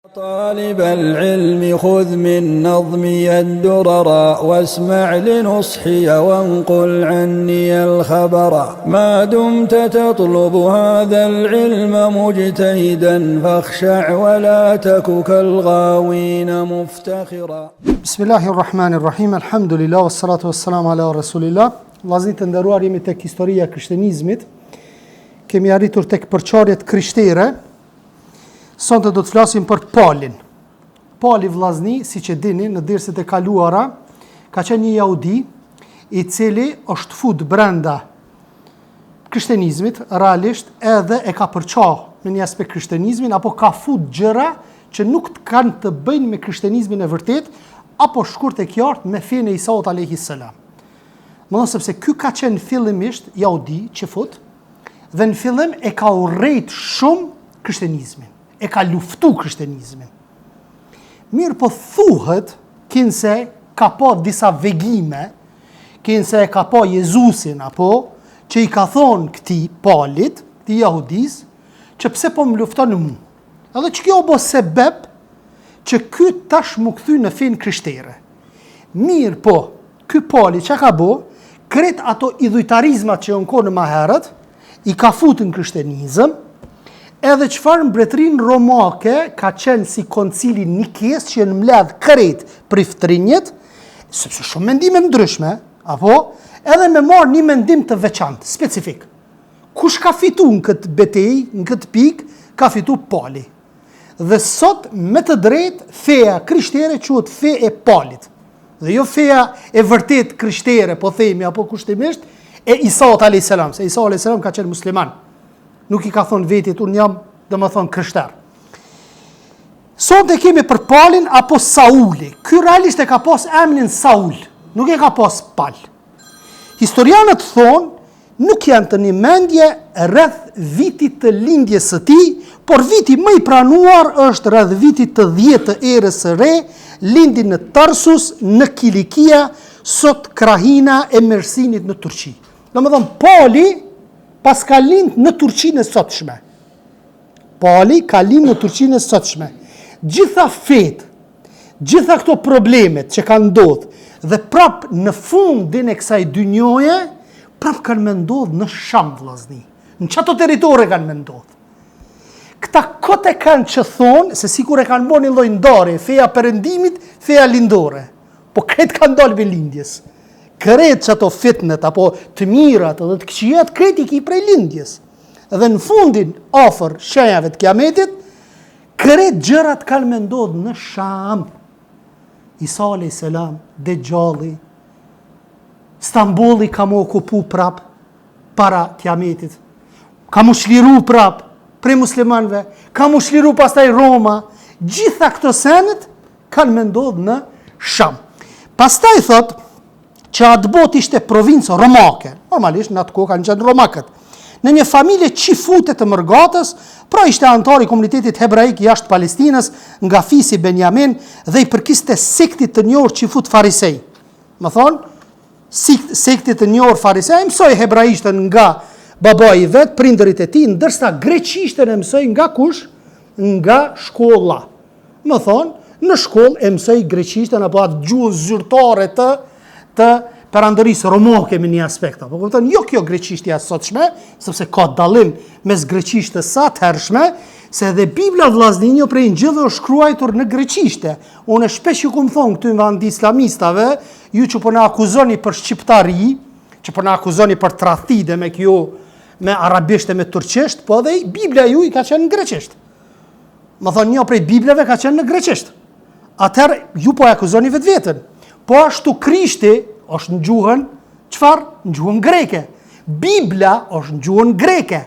طالب العلم خذ من نظمي الدرر واسمع لنصحي وانقل عني الخبر ما دمت تطلب هذا العلم مجتهدا فاخشع ولا تك كالغاوين مفتخرا. بسم الله الرحمن الرحيم. الحمد لله والصلاة والسلام على رسول الله. Vllazërit të nderuar, jemi tek historia e krishterizmit. Kemi arritur tek përçarjet krishtere. Sonte do të flasim për Paulin. Pauli vllazni, siç e dini, në derset e kaluara ka qenë një jehudi i cili është fut brenda krishterizmit, realisht edhe e ka përçarë me një aspekt krishterizmin, apo ka fut gjëra që nuk kanë të bëjnë me krishterizmin e vërtet, apo shkurt e qartë me fenë e Isaut alayhis salam. Më thonë sepse ky ka qenë fillimisht jehudi që fut, dhe në fillim e ka urrejt shumë krishterizmin, e ka luftu krishterizmin. Mirë po thuhet, kinse ka pa disa vegime, kinse ka pa Jezusin, apo që i ka thonë këti Paulit, këti jehudis, që pse po më lufton mu. Edhe që kjo bo sebeb që ky tash më kthy në fenë krishtere. Mirë po, ky Pauli që ka bo, kret ato idhujtarizmat që janë kohë më herët, i ka futur në krishterizëm, edhe çfarë mbretërinë romake ka qenë si koncili Nikes që janë mbledh krejt priftrinjet, sepse shumë mendime ndryshme, apo edhe me marr një mendim të veçantë, specifik. Kush ka fituar në këtë betejë, në këtë pikë, ka fituar Pauli. Dhe sot me të drejtë feja krishtere quhet fe e Paulit. Dhe jo feja e vërtet krishtere, po themi, apo kushtimisht, e Isaut alayhis salam, se Isa alayhis salam ka qenë musliman. Nuk i ka thonë vetit, unë jam, dhe më thonë, krishter. Sonte kemi për Paulin apo Sauli. Ky realisht e ka pas emrin Saul, nuk e ka pas Paul. Historianët thonë, nuk janë të një mendje rreth vitit të lindjes së tij, por viti më i pranuar është rreth vitit të 10 të erës së re, lindi në Tarsus, në Kilikia, sot krahina e Mersinit në Turqi. Domethënë, Pauli pas ka lind në Turqinë e sotshme. Pauli ka lind në Turqinë e sotshme. Gjitha fetë, gjitha këto problemet që kanë ndodhur, dhe prap në fundin e kësaj dynjoje, prap kanë me ndodhur në Sham, vllazni. Në çato territore kanë me ndodhur. Këta kote kanë që thonë, se sikur e kanë bërë një lloj ndarje, feja perëndimit, feja lindore. Po kretë kanë dalë me lindjes. Kretë që ato fitnet, apo të mirat, edhe të këqijat, kretë i ki prej lindjes. Dhe në fundin, afër shenjave të kiametit, kretë gjërat kanë me ndodhë në Sham. Isa alayhis salam, Dejjalli, Stambulli ka më okupu prap, para kiametit. Ka më shliru prap, prej muslimanve, ka më shliru pastaj Roma. Gjitha këto senet kanë me ndodhë në Sham. Pastaj thot që atë botë ishte provincë romake. Normalisht në atë kohë kanë qenë romakët. Në një familje qifute të mërgatës, pra ishte antar i komunitetit hebraik jashtë Palestinës, nga fisi Benjamin, dhe i përkiste sektit të njohur qifut farisej. Më thonë, sektit të njohur farisej mësoi hebraishtën nga babai i vet, prindërit e tij, ndërsa greqishtën e mësoi nga kush? Nga shkolla. Më thonë, në shkollë e mësoi greqishtën apo atë gjuhën zyrtare të perandërisë romake me një aspekt. Po kupton, jo kjo greqishtja e sotshme, sepse ka dallim mes greqishtës së atëhershme, se edhe Bibla vllazni një prej ngjillëve është shkruar në greqishte. Unë shpesh ju kum thon këtu në vend islamistave, ju që po na akuzoni për shqiptari, që po na akuzoni për tradhide me kjo, me arabisht e me turqisht, po edhe Bibla ju i ka qenë në greqisht. Më thonë, një prej Biblave ka qenë në greqisht. Atëherë ju po e akuzoni vetveten. Po ashtu Krishti është në gjuhën çfarë? Në gjuhën greke. Bibla është në gjuhën greke.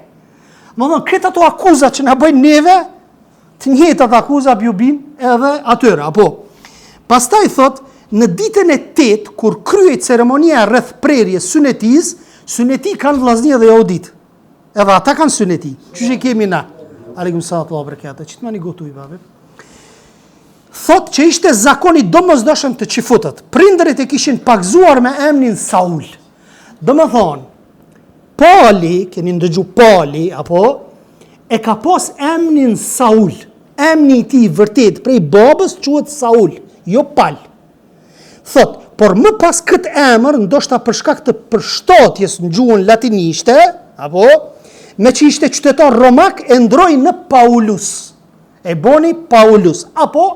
Më thonë, këtë ato akuzat që na bëjnë neve, të njëjtat akuzat ju binë edhe atyre, apo. Pastaj thot, në ditën e 8, kur kryhet ceremonia rreth prerjes sunetis, suneti kanë vllazni dhe jehudit. Edhe ata kanë suneti. Çuçi kemi na. Aleikum salam wa barakatuh. Çitmani gotu i babe. Thot që ishte zakoni domosdoshëm të qifutët. Prindërit e kishin pagzuar me emrin Saul. Domethënë, Pauli, keni ndëgju Pauli, apo, e ka pas emrin Saul. emri i tij vërtet prej babës quhet Saul, jo Pal. Thot, por më pas këtë emër, ndoshta për shkak të përshtatjes në gjuhën latinishte, apo me që ishte qytetar romak, e ndroi në Paulus. E boni Paulus, apo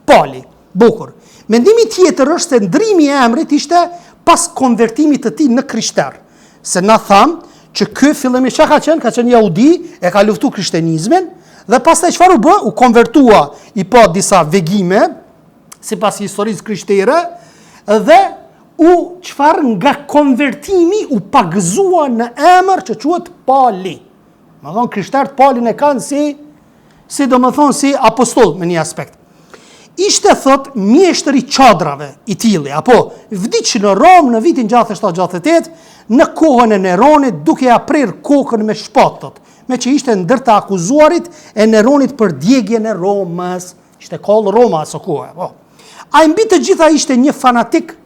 Pali. Bukur. Mendimi tjetër është se ndrimi i emrit ishte pas konvertimit të tij në krishter. Se na tham që ky fillimisht ka qenë jahudi, e ka luftu krishtenizmin, dhe pastaj çfarë u bë? U konvertua, i pa disa vegime, sipas historisë krishtere, dhe çfarë nga konvertimi u pagëzua në emër që quhet Pali. Më thonë krishterët Palin e kanë si do më thonë si apostoll me një aspekt. Ishte thot mjeshtër i qadrave i tili, apo vdiq në Rom në vitin 67-68, në kohën e Neronit, duke aprir kokën me shpatët, me që ishte ndër të akuzuarit e Neronit për djegjen e Romës. Ishte kollë Roma aso kohë. Po. A mbi të gjitha ishte një fanatik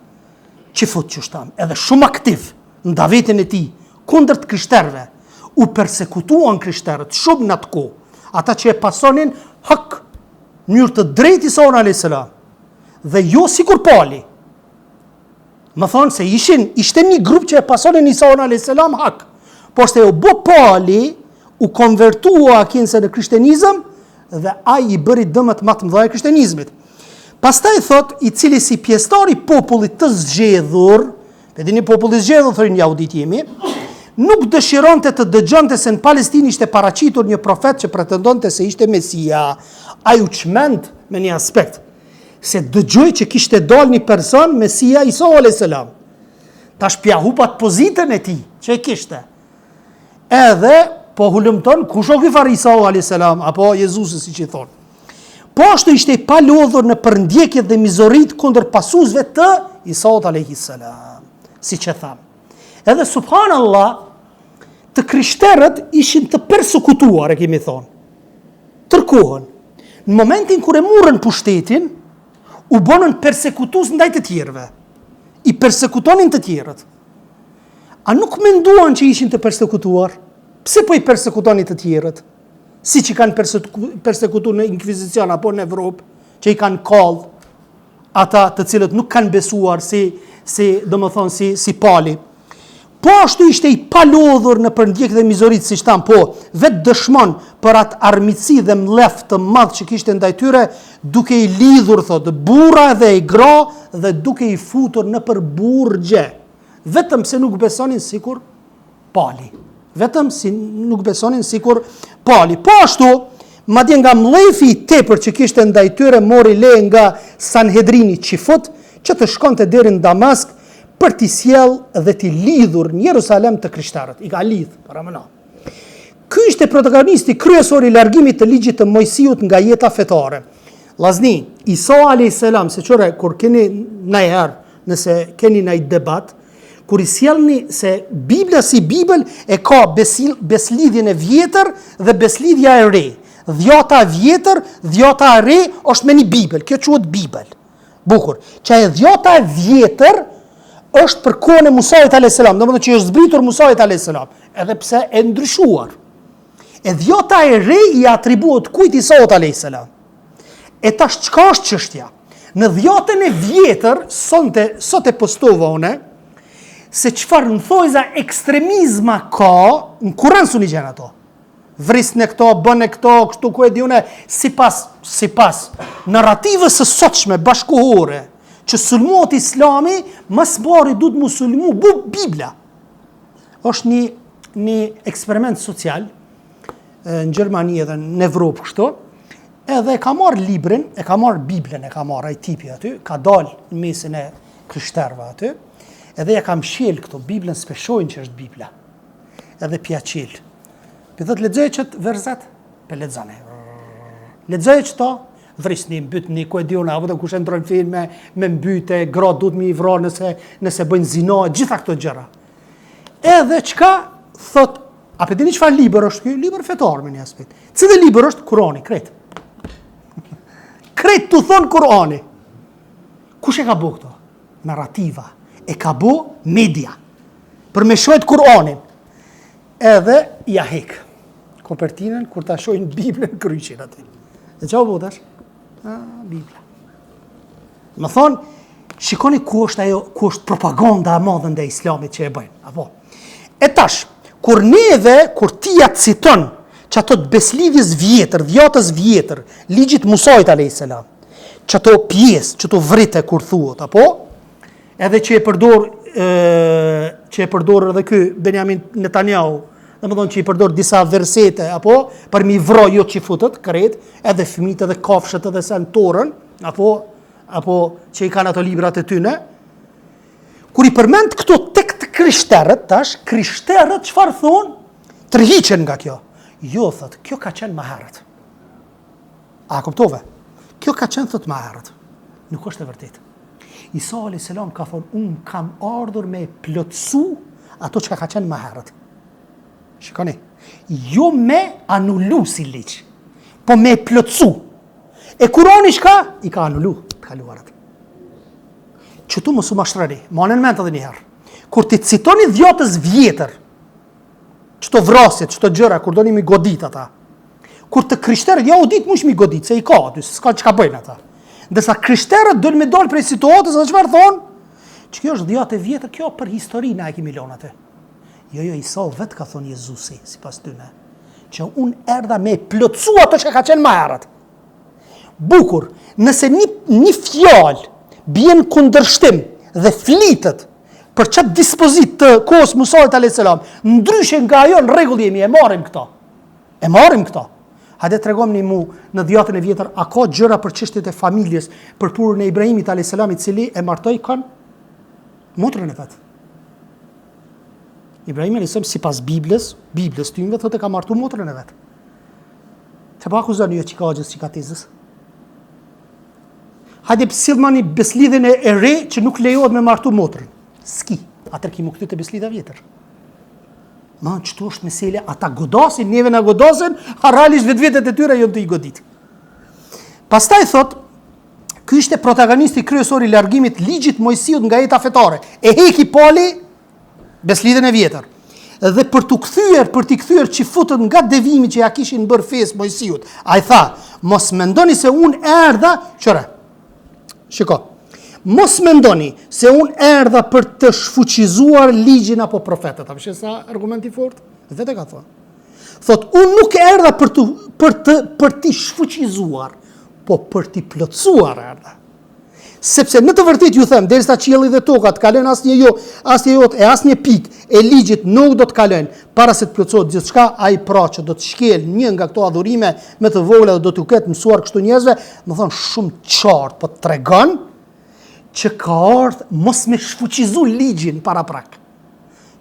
që fut qështam, edhe shumë aktiv në davetin e tij, kundër të krishterëve. U persekutuan krishterët shumë në atë kohë, ata që e pasonin hak njërë të drejt Isa a.s. Dhe jo sikur Pali. Më thonë se ishte një grup që e pasonin Isa a.s. hak. Por se u bë Pali, u konvertua kinse në krishtenizëm, dhe ai i bëri dëmët më të mëdha e krishtenizmit. Pastaj thot, i cili si pjesëtar i popullit të zgjedhur, dini populli zgjedhur thonë jahudit jemi, nuk dëshironte të dëgjonte se në Palestinë ishte paraqitur një profet që pretendonte se ishte Mesia. Ai u çmend me një aspekt, se dëgjoi që kishte dalë një person, Mesia Isa a.s. Tash pja hupat pozitën e tij që e kishte. Edhe po hulumton kush o ky fare Isa a.s. apo Jezusi siç i thon. Po ashtu ishte i palodhur në përndjekjet dhe mizorit kundër pasuesve të Isaut a.s. Siç e tham. Edhe subhanallah, të krishterët ishin të persekutuar, e kemi thonë. Tërkohën. Në momentin kur e murën pushtetin, u bonën persekutus ndaj të tjerëve. I persekutonin të tjerët. A nuk menduan që ishin të persekutuar? Pse po i persekutonin të tjerët? Si që kanë persekutuar në Inkvizicion apo në Evropë, që i kanë kallë ata të cilët nuk kanë besuar si Pali. Po ashtu ishte i palodhur në përndjek dhe mizorit, si shtam, po, vetë dëshmon për atë armitsi dhe mlef të madh që kishte ndaj tyre, duke i lidhur, thot, burra dhe i gra, dhe duke i futur në për burgje. Vetëm se nuk besonin sikur Pali. Vetëm se nuk besonin sikur Pali. Po ashtu, madje nga mlefi i tepër që kishte ndaj tyre, mori le nga Sanhedrini Qifut, që të shkonte deri në Damask, për t'i sjell dhe t'i lidhur në Jerusalem të krishterët. I ka lidh, para mëna. Ky ishte protagonisti kryesor i largimit të ligjit të Mojsiut nga jeta fetare. Lazni, Isa a.s. se qore, kur keni najher, nëse keni naj debat, kur i sjellni se Biblia si Bibel e ka beslidhjen e vjetër dhe beslidhja e re. Dhjata vjetër, dhjata e re është me një Bibel. Kjo quhet Bibel. Bukur. Që e dhjata e vjetër është për kohën e Musait a.s. Domethënë që është zbritur Musait a.s. Edhe pse e ndryshuar. E dhjata e re i atribuohet kujt Isaut a.s. E tash çka është çështja? Në dhjatën e vjetër, sot e postova une, se çfarë në thojza ekstremizma ka, në Kur'an suni gjen ato. Vrisnë e këto, bën e këto, kështu ku e di une, sipas narrativës së sotshme bashkohore, që sulmuat Islami, mas bari du të mu sulmu, Biblia. Është një eksperiment social, në Gjermani edhe në Evropë kështu, edhe e ka marrë librin, e ka marrë Biblën, e ka marrë ai tipi aty, ka dalë në mesin e krishterëve aty, edhe ja kam shel këto, Biblën speshojnë që është Biblia. Edhe pja qel. Për thot, lexoj qëtë verzet, për lexane. Lexoj qëto, vrisni, mbytni, ku e diuna, apo të kush e ndrojnë filme, me mbyte, gratë duhet me i vra nëse bëjnë zina, gjitha këto gjëra. Edhe qka, thot, a për dini çfarë libër është kjo? Libër fetar me një aspekt. Cili libër është? Kurani, kret. Kret të thonë Kurani. Kush e ka bo këto? Narrativa. E ka bo media. Për me shojt Kuranin. Edhe ja hek kopertinën kur ta shojnë Biblën kryqin aty. E qa u botash? Biblia. Më thonë, shikoni ku është propaganda e madhe ndaj islamit që e bëjnë. Apo? E tash, kur ti ja citon që ato të beslidhjes vjetër, dhjatës vjetër, ligjit Musait a.s. Që ato pjesë, që ato vrite kur thuhet, apo? Edhe që e përdor edhe ky Benjamin Netanyahu, domethënë që i përdor disa versete, apo? Për mi vro jo që i futet, kret, edhe fëmijët edhe kafshët edhe sentorën, apo që i kanë ato librat e tyne. Kur i përmend këto tek të krishterët, tash, krishterët çfarë thonë? Tërhiqen nga kjo. Jo, thot, kjo ka qenë më herët. A kuptove? Kjo ka qenë, thot, më herët. Nuk është e vërtetë. Isa a.s. ka thonë, unë kam ardhur me plotësu ato që ka qenë më herët. Shikoni, jo me anullu si ligj, po me plotësu. E Kurani shka? I ka anullu të kaluarat. Që tu mos u mashtrani, ma në ment edhe njëherë. Kur ti citoni dhjatës vjetër, qëto vrasjet, qëto gjëra, kur do një mi godit ata. Kur të krishterët, ja u ditë mush mi godit, se i ka aty, s'ka që ka bëjnë ata. Ndërsa krishterët dënë me dollë prej situatës, dhe qëfar thonë? Që kjo është dhjatë e vjetër, kjo për historina e kemi lonë atë. Jo, Isa vetë ka thonë Jezusi, si pas tyne, që unë erdha me plotësu ato që ka qenë më herët. Bukur, nëse një fjalë bjen kundërshtim dhe flitet për qatë dispozit të kohës Musait a.s. Ndryshe nga ajo në rregull jemi, e marrim këto. Hajde tregomni mu në dhjatën e vjetër, a ka gjëra për çështjet e familjes, për purën e Ibrahimit a.s. i cili e martoi motrën e vet. Ibrahim a.s. sipas Biblës tyngve thotë ka martu motrën e vet. Të pa akuzoni jo që ka gjës që ka tezës. Hajde sillmani beslidhen e re që nuk lejohet me martu motrën. Ski, atër ki më këtë të beslidha vjetër. Ma, qëtu është mesele, ata godasin, neve në godasin, realisht vetë e tyre jo të i godit. Pastaj thot, ky ishte protagonisti kryesor i largimit ligjit Mojsiut nga jeta fetare. E heki pali beslidhen e vjetër. Dhe për t'i kthyer që futën nga devimi që ja kishin bërë fesë Mojsiut. A i tha, mos mendoni se unë erdha, qëre, shiko, mos mendoni se unë erdha për të shfuqizuar ligjin apo profetët. A përshë sa argumenti fort? Vete ka thonë. Thot, unë nuk erdha për t'i shfuqizuar, po për t'i plotësuar erdha. Sepse në të vërtet ju them, derisa qielli dhe toka të kalojnë asnjë jot e asnjë pikë e ligjit nuk do të kalojnë para se të plotësohet gjithçka, ai pra që do të shkel një nga këto adhurime me të vogla dhe do t'u ketë mësuar kështu njerëzve, më thon shumë qartë, po tregon që ka ardhur mos me shfuqizu ligjin para prak.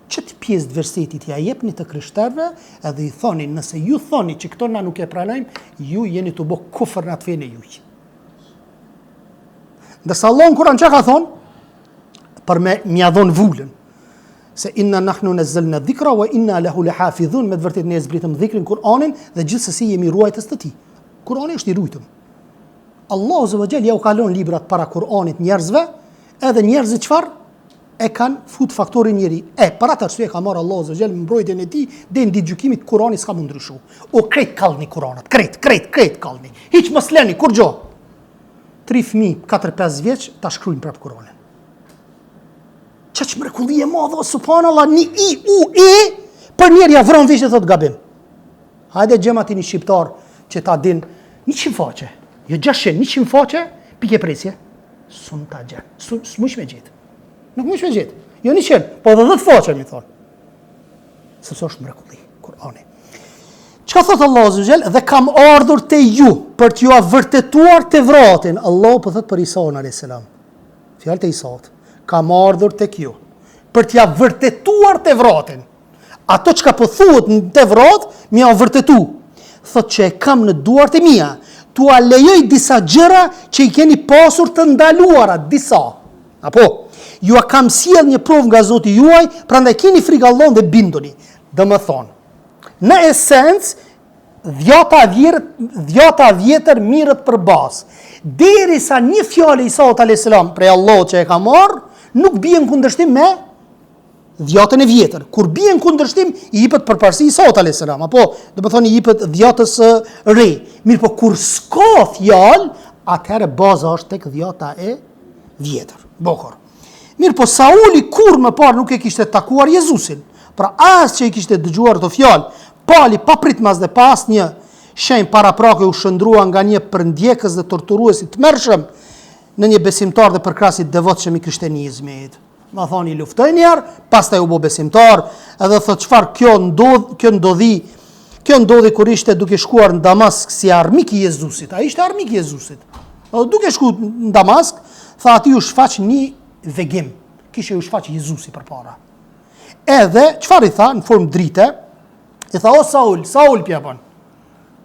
Çet pjesë të versetit ja jepni të krishterëve edhe i thoni, nëse ju thoni që këto na nuk e pranojmë, ju jeni të bë kufër në atë fenë juaj. Ndërsa Allah në Kur'an që ka thonë? Për me mja dhonë vullën. Se inna nahnu nazzalna dhikra wa inna lahu lahafidhun, me të vërtet ne zbritëm dhikrin Kur'anin dhe gjithsesi jemi ruajtës të tij. Kur'ani është i ruajtur. Allahu Azza wa Jalla ja u kalon librat para Kur'anit njerëzve, edhe njerëzit çfarë? E kanë fut faktorin njeri. Për atë arsye ka marrë Allahu Azza wa Jalla mbrojtjen e tij deri në ditë gjykimit Kur'ani s'ka mund ndryshu. O krejt kallni Kur'anat, krejt kallni. Hiç mos lëni kur gjë. 3 fëmijë 4-5 vjeç ta shkruajnë prap Kur'anin. Ç'është mrekulli e madhe, subhanallahu, për njëri ja vron vishë thot gabim. Hajde xhamati një shqiptar që ta din 100 faqe. Jo 600, 100 faqe, pikë presje. Sun ta gjen. S'mush me gjet. Nuk mush me gjet. Jo 100, po 10 faqe mi thon. Sepse është mrekulli Kur'ani. Çka thot Allahu Azza wa Jall? Dhe kam ardhur te ju për t'ju vërtetuar Tevratin. Allahu po thot për Isa alayhis salam. Fjalë te Isaut. Kam ardhur tek ju për t'ja vërtetuar Tevratin. Ato çka po thuhet në Tevrat, më ja vërtetu. Thot që e kam në duart e mia. Tua lejoj disa gjëra që i keni pasur të ndaluara, disa. Apo ju a kam sjell një provë nga Zoti juaj, prandaj keni frikë Allahun dhe binduni. Domethënë në esencë, dhjata vjetër mirët për bazë. Derisa një fjalë Isa alayhis salam prej Allahut që e ka marrë, nuk bie në kundërshtim me dhjatën e vjetër. Kur bien kundërshtim, i jepet përparësi Isaut alayhis salam, apo do të thonë i jepet dhjatës së re. Mirë, po kur s'ka fjalë, atëherë baza është tek dhjata e vjetër. Bokor. Mirë, po Sauli kur më parë nuk e kishte takuar Jezusin. Pra as që i kishte dëgjuar të fjalë, pali pa pritmas dhe pa asnjë shenjë paraprake u shëndrua nga një përndjekës dhe torturuesi të mërshëm në një besimtar dhe përkrasit devotshëm i krishterënizmit. Ma thoni luftoj njerë, pastaj u bo besimtar, edhe thot çfarë kjo ndodhi kur ishte duke shkuar në Damask si armik i Jezusit. A ishte armik i Jezusit. Duke shku në Damask, tha ati u shfaq një vegim. Kishe u shfaq Jezusi përpara. Edhe, çfarë i tha, në formë drite, i tha, o Saul pjapon.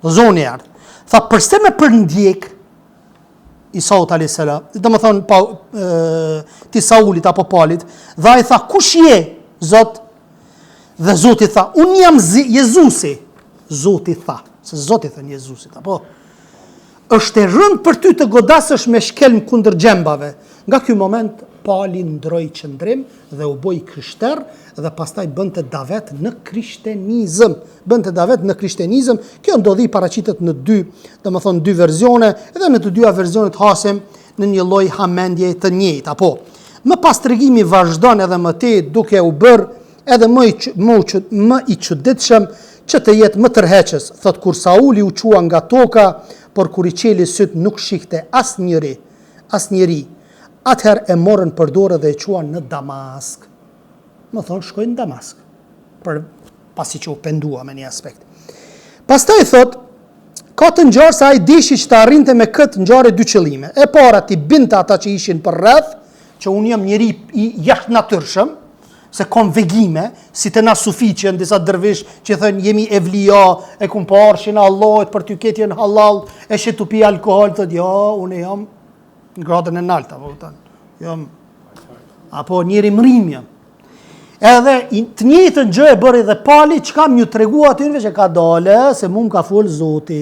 Zoni ardh. Tha, përse me përndjek Isaut alayhis salam, do më thonë ti Saulit apo Palit, dhe ai tha, kush je, Zot? Dhe Zoti tha, unë jam Jezusi. Zoti tha, se Zoti thën Jezusit, apo është e rënd për ty të godasësh me shkelm kundër gjembave. Nga ky moment Pali ndroi qëndrim dhe u boi krishter dhe pastaj bënte davet në krishtenizëm. Kjo ndodhi paraqitet në dy verzione, edhe në të dyja versionet hasim në një lloj hamendje të njëjtë, apo. Më pas tregimi vazhdon edhe më tej duke u bërë edhe më i çuditshëm që të jetë më tërheqës. Thot kur Sauli u qua nga toka, por kur i qeli syt nuk shikte asnjëri. Atëherë e morën për dorë dhe e quan në Damask. Më thonë shkojnë në Damask, pasi që u pendua me një aspekt. Pastaj thot, ka të ngjarë se ai dishi që të arrinte me këtë ngjarje dy qëllime. E para ti binte ata që ishin për rreth, që unë jam njeri i jashtënatyrshëm, se kom vegime, si të na sufiqen, disa dërvish që thënë jemi evlija, e kum parshin Allahut për ty ketjen halal, e që tu pi alkohol, thot jo, unë jam në gradën e naltë, apo njeri mrim jam. Edhe të njëjtën gjë e bëri dhe Pali, çka më ju tregua atynve që ka dale, se mu më ka fol Zoti,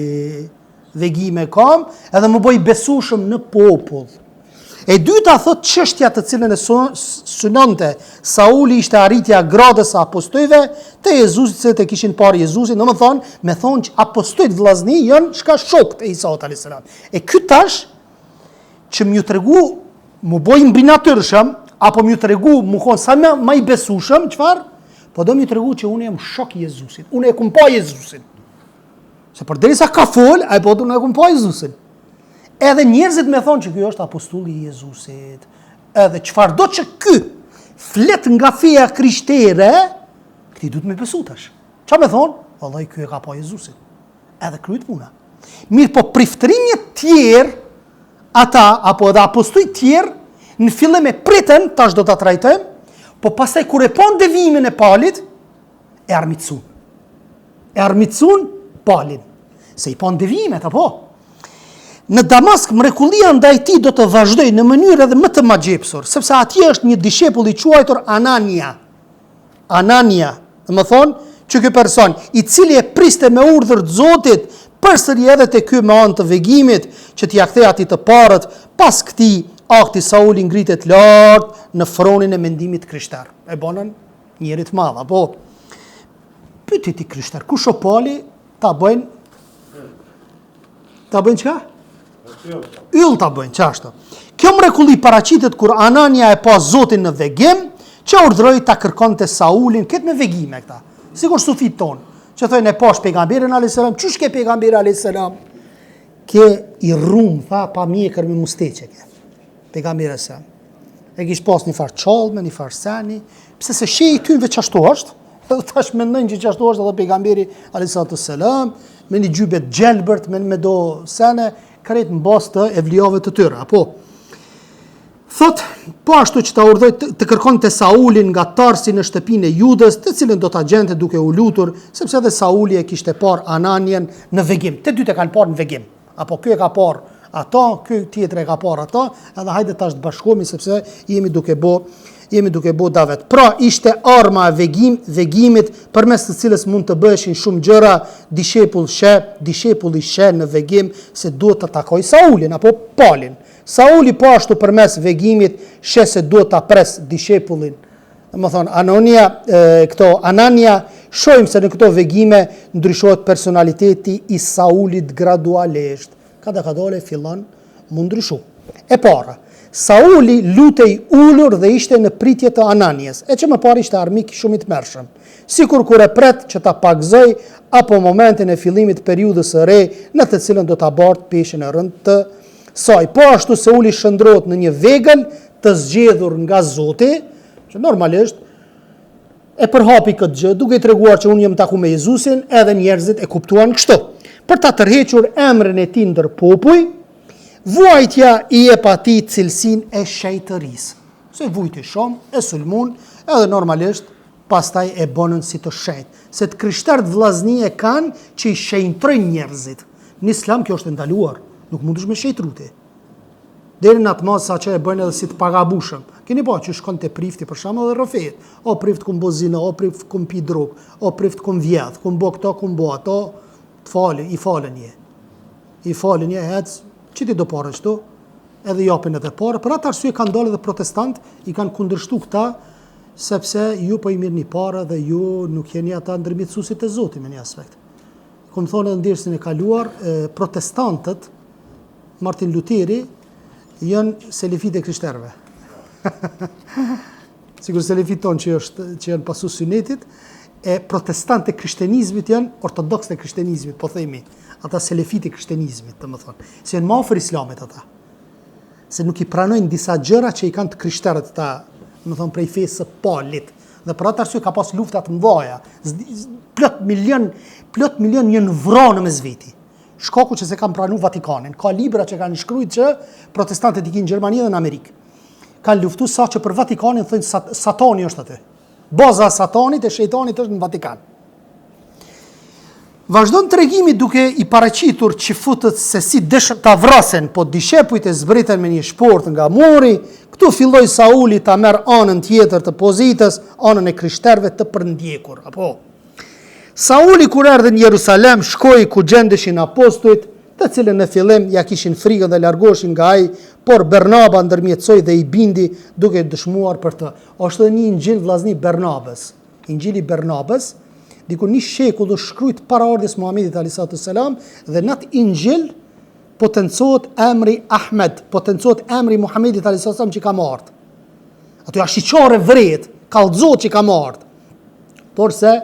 vegime kam, edhe më bëj besueshëm në popull. E dyta thot çështja të cilën e synonte Sauli ishte arritja gradës së apostujve te Jezusi, se te kishin parë Jezusin, domethënë me thonë që apostujt vllazni janë shka shokët e Isaut alayhis salam. E ky tash që më ju tregu, më boj mbi natyrshëm, apo më ju tregu, më konë sa më i besueshëm, çfarë? Po do më ju tregu që unë jam shok i Jezusit. Unë e kum pa Jezusin. Se përderisa ka fol, ai po unë e kum pa Jezusin. Edhe njerëzit me thonë që ky është apostulli i Jezusit. Edhe çfarëdo që ky flet nga feja krishtere, këti duhet me besu tash. Qa me thonë? Vallai ky e ka pa Jezusin. Edhe kryet puna. Mirë, po priftërinjët tjerë, ata, apo edhe apostujt tjerë, në fillim e pritën, tash do ta trajtojmë, po pastaj kur e pon devimin e Palit, e armitsun. E armitsun Palin. Se i pon devimet, apo? Në Damask mrekullia ndaj tij do të vazhdojë në mënyrë edhe më të magjepsur, sepse atje është një dishepulli i quajtur Anania. Anania, do të thonë që ky person, i cili e priste me urdhër të Zotit, përsëri edhe te ky me anë të vegimit, që t'i kthej atij të parët, pas këtij akti Sauli ngritet lart në fronin e mendimit krishter. E bonën njëri të madh, apo pyeti ti krishter, kush o Pali ta bëjnë çka? Yll ta bëjnë, qashtu. Kjo mrekulli paraqitet kur Anania e pa Zotin në vegim, që urdhroi ta kërkonte Saulin, këtë me vegime këta. Sikur sufit ton, që thojnë e pash pejgamberin alayhis salam, çush ke pejgamberi alayhis salam? Ke i rrum, tha, pa mjekër me musteqe ke. Pejgamberi alayhis salam. E kish pas një farë çallme, një farë seni, pse se shej tynve çashtu është. Edhe tash mendojnë që çashtu është edhe pejgamberi alayhis salam, me një gjybe të gjelbërt, me do sene, karet në bas të evlijave të tyre, apo. Thot, po ashtu që ta urdhoi të kërkonte Saulin nga Tarsi në shtëpinë e Judës, të cilën do ta gjente duke u lutur, sepse edhe Sauli e kishte parë Ananian në vegim. Të dytë e kanë parë në vegim. Apo ky e ka parë ata, ky tjetër e ka parë ata, edhe hajde tash të bashkohemi sepse jemi duke bo davet. Pra ishte arma e vegimit përmes të cilës mund të bëheshin shumë gjëra, dishepulli sheh në vegim se duhet të takoj Saulin apo Palin. Sauli po ashtu përmes vegimit sheh se duhet ta pres dishepullin. Më thonë, Anania, shojmë se në këto vegime ndryshohet personaliteti i Saulit gradualisht. Kada ka dole fillon më ndryshu. E para, Sauli lutej ullur dhe ishte në pritje të Ananias, e që më parë ishte armik shumë i të mërshëm. Sikur kur e pret që ta pagzoj, apo momentin e fillimit periudhës së re, në të cilën do ta bartë peshën e rënd të saj. Po ashtu Sauli shndrohet në një vegël të zgjedhur nga Zoti, që normalisht e përhapi këtë gjë, duke i treguar që unë jam taku me Jezusin, edhe njerëzit e kuptuan kështu. Për ta tërhequr emrin e tij ndër popuj, vuajtja i jep atij cilësinë e shejtërisë. Se vujti shumë, e sulmun, edhe normalisht pastaj e bonën si të shejt. Se të krishterët vllazni e kanë që i shenjtrojnë njerëzit. Në Islam kjo është ndaluar, nuk mundesh me shejtruti. Deri në atë mos sa që e bëjnë edhe si të pagabushëm. Keni pa që shkon te prifti për shembull dhe rrofet. O prift kum bozina, o prift kum pi drog, o prift kum vjedh, kum bo këto, kum bo ato, të falë, i falën je. I falën je, hec, që ti do parë qëtu, edhe japin edhe parë. Për atë arsye kanë dalë edhe protestant, i kanë kundërshtu këta, sepse ju po i mirë një parë dhe ju nuk jeni ata ndërmjetësuesit e Zotit me një aspekt. Kom thonë edhe ndërsin e kaluar, protestantët, Martin Luteri, janë selefit e krishterëve. Sigur selefit tonë që janë pasu sunetit, e protestant e krishtenizmit janë ortodoks e krishtenizmit, po themi, ata selefit e krishtenizmit, të më thonë. Se janë ma ofër islamit ata. Se nuk i pranojnë disa gjëra që i kanë të krishterët ta, më thonë, prej fesë së palit. Dhe për atë arsye ka pas luftat mëdha. Plot milion janë vrarë mes veti. Shkaku që se kanë pranuar Vatikanin. Ka libra që kanë shkruajtur që protestantët i kinë në Gjermani dhe në Amerikë. Kanë luftu sa që për Vatikanin thënë Satani është aty. Baza e Satanit e shejtanit është në Vatikan. Vazhdon tregimi duke i paraqitur çifutët se si dëshën ta vrasin, po dishepujt e zbritën me një shport nga muri. Këtu filloi Sauli ta merr anën tjetër të pozitës, anën e krishterëve të përndjekur, apo Sauli kur erdhi në Jerusalem, shkoi ku gjendeshin apostujt, të cilën në fillim ja kishin frikën dhe largoheshin nga ai, por Bernaba ndërmjetësoi dhe i bindi duke dëshmuar për të. Është edhe një injil vllazni Bernabës. Injili Bernabës, diku një shekull u shkruajt para ardhes Muhamedit alayhis salam dhe në atë injil potencohet emri Ahmed, potencohet emri Muhamedit alayhis salam që ka marrë. Ato ja shiqore vret, kallëzohet që ka marrë. Por se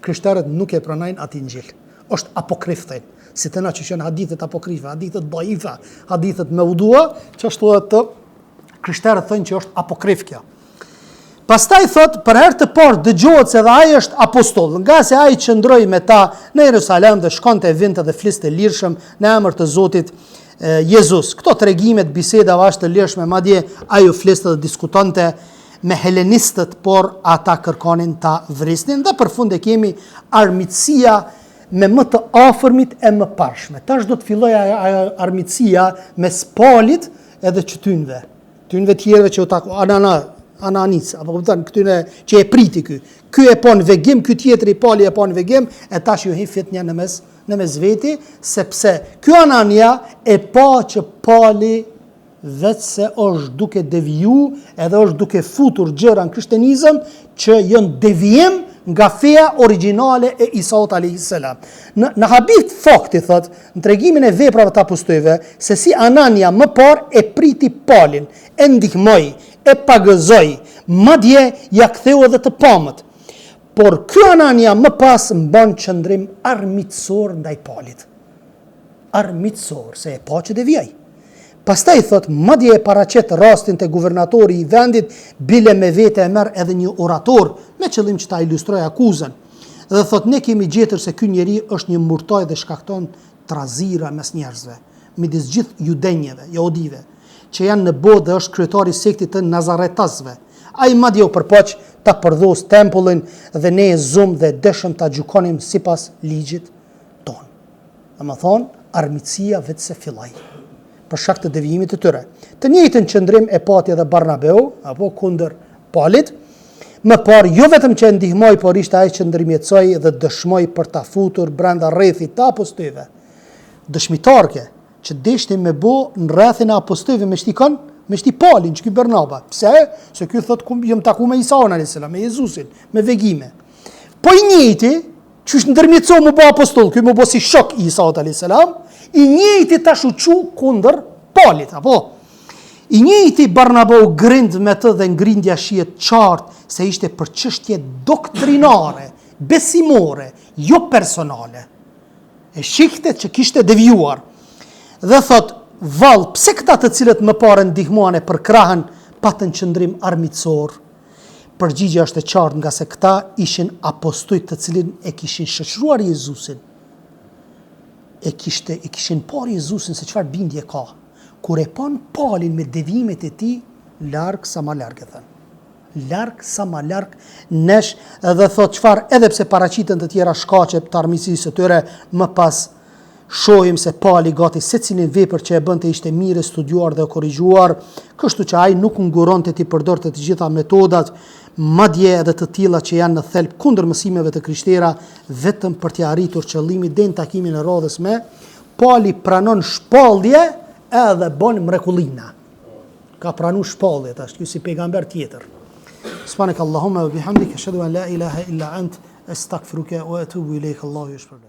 krishterët nuk e pranajnë atë injil. Është apokrif thënë. Si të na që janë hadithet apokrife, hadithet daifa, hadithet mevdua, që ashtu të krishterët thënë që është apokrif kjo. Pastaj thot, për herë të parë dëgjohet se dhe ai është apostoll, nga se ai qëndroi me ta në Jerusalem dhe shkonte vinte dhe fliste lirshëm në emër të Zotit Jezus. Këto tregimet bisedave ashtë të lirshme, madje ai u fliste dhe diskutonte me helenistët, por ata kërkonin ta vrisnin dhe për fund e kemi armiqësia me më të afërmit e më pashme. Tash do të filloj armiqësia mes Palit edhe qytynve. Tynve tjerëve që u taku Ananis, apo kupton, këtyne që e priti ky. Ky e pa në vegim, ky tjetri Pali e pa në vegim, e tash ju hi fitnja në mes veti, sepse ky Anania e pa që Pali vetë se është duke deviju edhe është duke futur gjëra në krishtenizëm që janë devijim nga feja origjinale e Isaut alayhis salam. Në habit fakti thot, në tregimin e veprave të apostujve, se si Anania më parë e priti Palin, e ndihmoi, e pagëzoi, madje ja ktheu edhe të pamët. Por ky Anania më pas mban qëndrim armiqësor ndaj Palit. Armiqësor, se e pa që devijoi. Pastaj thot, madje e paraqet rastin te guvernatori i vendit, bile me vete e merr edhe një orator me qëllim që ta ilustroj akuzën. Dhe thot, ne kemi gjetur se ky njeri është një murtoj dhe shkakton trazira mes njerëzve, midis gjithë judenjeve, jahudive, që janë në botë dhe është kryetari i sektit të Nazaretasve. Ai madje u përpoq ta përdhos tempullin dhe ne e zum dhe dëshëm ta gjykonim sipas ligjit ton. Domethënë, armiqësia vetë se filloi për shkak të devijimit të tyre. Të njëjtën qëndrim e pati edhe Barnabeu, apo kundër Palit. Më parë, jo vetëm që e ndihmoi, por ishte ai që ndërmjetësoi dhe dëshmoi për ta futur brenda rrethit të apostujve. Dëshmitarke që deshtin me bo në rrethin e apostujve me shtikon me shti palin që ky Barnaba. Pse? Se ky thot jam taku me Isaun alayhis salam, me Jezusin, me vegime. Po i njëjti, që është ndërmjetëso më bë apostoll, ky më bë si shok i Isaut alayhis salam, i njëjti tash u çu kundër Palit, apo? I njëjti Barnaba u grind me të dhe ngrindja shihet qartë se ishte për çështje doktrinare, besimore, jo personale. E shikte që kishte devijuar. Dhe thot, vallë, pse këta të cilët më parë ndihmuan e për krahën patën qëndrim armiqësor? Përgjigjja është e qartë nga se këta ishin apostujt të cilin e kishin shoqëruar Jezusin. E kishin parë Jezusin se çfarë bindje ka. Kur e pan Palin me devimet e tij, larg sa ma larg e thënë. Larg sa ma larg nesh, edhe thot çfarë, edhe pse paraqiten të tjera shkaqe të armiqësisë së tyre, më pas shohim se Pali gati secilin vepër që e bënte ishte mirë studiuar dhe korrigjuar, kështu që ai nuk nguronte të përdorte të gjitha metodat, madje edhe të tilla që janë në thelb kundër mësimeve të krishtera, vetëm për të arritur qëllimin deri në takimin e radhës me Pali pranon shpallje edhe bën mrekullina. Ka pranu shpallje tash, ky si pejgamber tjetër. Subhanak Allahumma wa bihamdika ashhadu an la ilaha illa ant astaghfiruka wa atubu ilayk. Allahu yashkur.